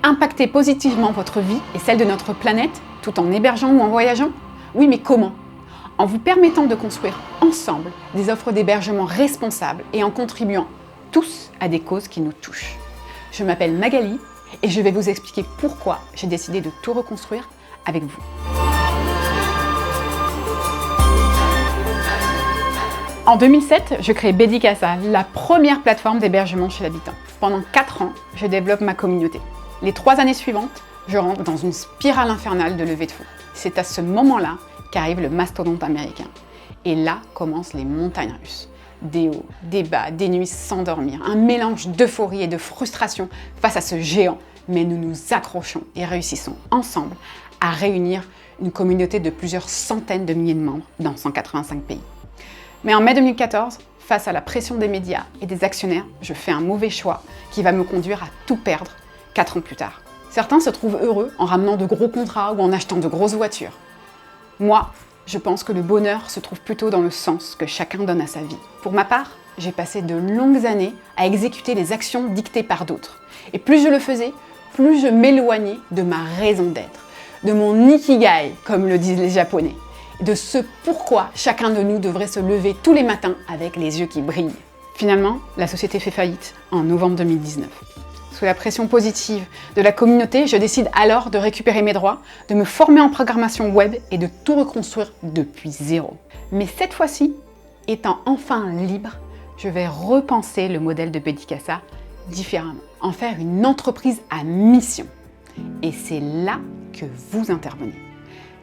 impacter positivement votre vie et celle de notre planète tout en hébergeant ou en voyageant? Oui, mais comment? En vous permettant de construire ensemble des offres d'hébergement responsables et en contribuant tous à des causes qui nous touchent. Je m'appelle Magali et je vais vous expliquer pourquoi j'ai décidé de tout reconstruire avec vous. En 2007, je crée Bedicasa, la première plateforme d'hébergement chez l'habitant. Pendant 4 ans, je développe ma communauté. Les 3 années suivantes, je rentre dans une spirale infernale de levée de fonds. C'est à ce moment-là qu'arrive le mastodonte américain. Et là commencent les montagnes russes. Des hauts, des bas, des nuits sans dormir, un mélange d'euphorie et de frustration face à ce géant. Mais nous nous accrochons et réussissons ensemble à réunir une communauté de plusieurs centaines de milliers de membres dans 185 pays. Mais en mai 2014, face à la pression des médias et des actionnaires, je fais un mauvais choix qui va me conduire à tout perdre 4 ans plus tard. Certains se trouvent heureux en ramenant de gros contrats ou en achetant de grosses voitures. Moi, je pense que le bonheur se trouve plutôt dans le sens que chacun donne à sa vie. Pour ma part, j'ai passé de longues années à exécuter les actions dictées par d'autres. Et plus je le faisais, plus je m'éloignais de ma raison d'être, de mon ikigai, comme le disent les Japonais, de ce pourquoi chacun de nous devrait se lever tous les matins avec les yeux qui brillent. Finalement, la société fait faillite en novembre 2019. Sous la pression positive de la communauté, je décide alors de récupérer mes droits, de me former en programmation web et de tout reconstruire depuis zéro. Mais cette fois-ci, étant enfin libre, je vais repenser le modèle de Bedicasa différemment, en faire une entreprise à mission. Et c'est là que vous intervenez.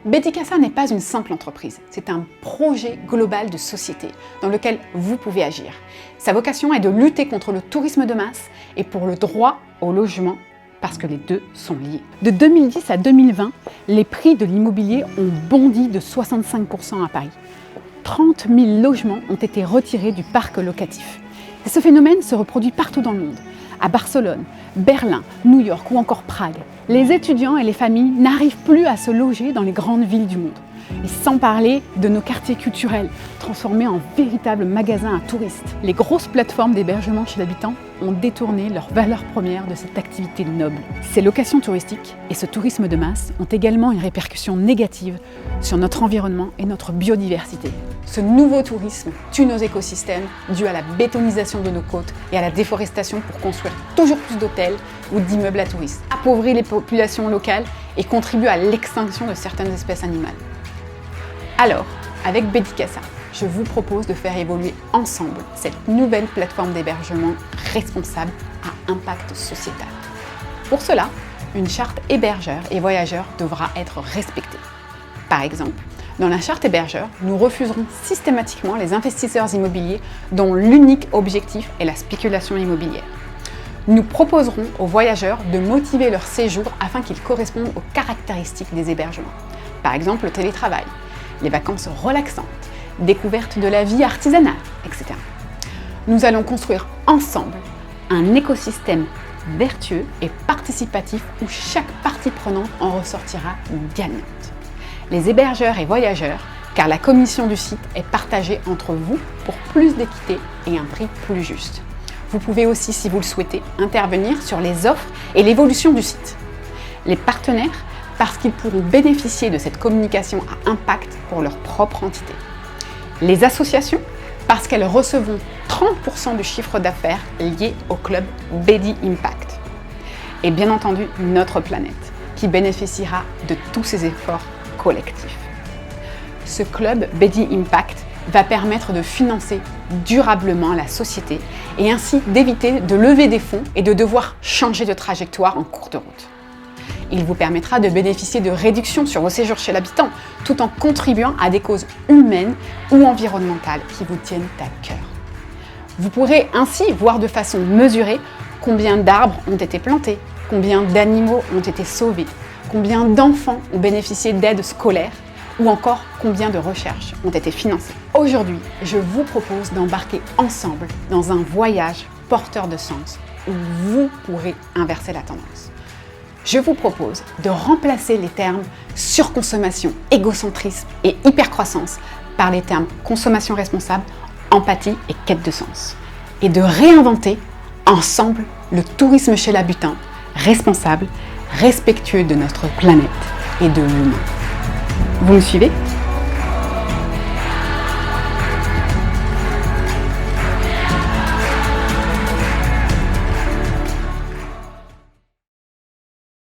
Bedicasa n'est pas une simple entreprise, c'est un projet global de société dans lequel vous pouvez agir. Sa vocation est de lutter contre le tourisme de masse et pour le droit au logement, parce que les deux sont liés. De 2010 à 2020, les prix de l'immobilier ont bondi de 65% à Paris. 30 000 logements ont été retirés du parc locatif. Et ce phénomène se reproduit partout dans le monde. À Barcelone, Berlin, New York ou encore Prague, les étudiants et les familles n'arrivent plus à se loger dans les grandes villes du monde. Et sans parler de nos quartiers culturels, transformés en véritables magasins à touristes. Les grosses plateformes d'hébergement chez l'habitant ont détourné leur valeur première de cette activité noble. Ces locations touristiques et ce tourisme de masse ont également une répercussion négative sur notre environnement et notre biodiversité. Ce nouveau tourisme tue nos écosystèmes dû à la bétonisation de nos côtes et à la déforestation pour construire toujours plus d'hôtels ou d'immeubles à touristes, appauvrit les populations locales et contribue à l'extinction de certaines espèces animales. Alors, avec Bedicasa, je vous propose de faire évoluer ensemble cette nouvelle plateforme d'hébergement responsable à impact sociétal. Pour cela, une charte hébergeur et voyageur devra être respectée. Par exemple, dans la charte hébergeur, nous refuserons systématiquement les investisseurs immobiliers dont l'unique objectif est la spéculation immobilière. Nous proposerons aux voyageurs de motiver leur séjour afin qu'ils correspondent aux caractéristiques des hébergements. Par exemple, le télétravail, les vacances relaxantes, découverte de la vie artisanale, etc. Nous allons construire ensemble un écosystème vertueux et participatif où chaque partie prenante en ressortira gagnante. Les hébergeurs et voyageurs, car la commission du site est partagée entre vous pour plus d'équité et un prix plus juste. Vous pouvez aussi, si vous le souhaitez, intervenir sur les offres et l'évolution du site. Les partenaires, parce qu'ils pourront bénéficier de cette communication à impact pour leur propre entité. Les associations, parce qu'elles recevront 30% du chiffre d'affaires lié au club Bedi Impact. Et bien entendu, notre planète, qui bénéficiera de tous ces efforts collectifs. Ce club Bedi Impact va permettre de financer durablement la société et ainsi d'éviter de lever des fonds et de devoir changer de trajectoire en cours de route. Il vous permettra de bénéficier de réductions sur vos séjours chez l'habitant, tout en contribuant à des causes humaines ou environnementales qui vous tiennent à cœur. Vous pourrez ainsi voir de façon mesurée combien d'arbres ont été plantés, combien d'animaux ont été sauvés, combien d'enfants ont bénéficié d'aides scolaires ou encore combien de recherches ont été financées. Aujourd'hui, je vous propose d'embarquer ensemble dans un voyage porteur de sens où vous pourrez inverser la tendance. Je vous propose de remplacer les termes surconsommation, égocentrisme et hypercroissance par les termes consommation responsable, empathie et quête de sens. Et de réinventer ensemble le tourisme chez l'habitant responsable, respectueux de notre planète et de l'humain. Vous me suivez ?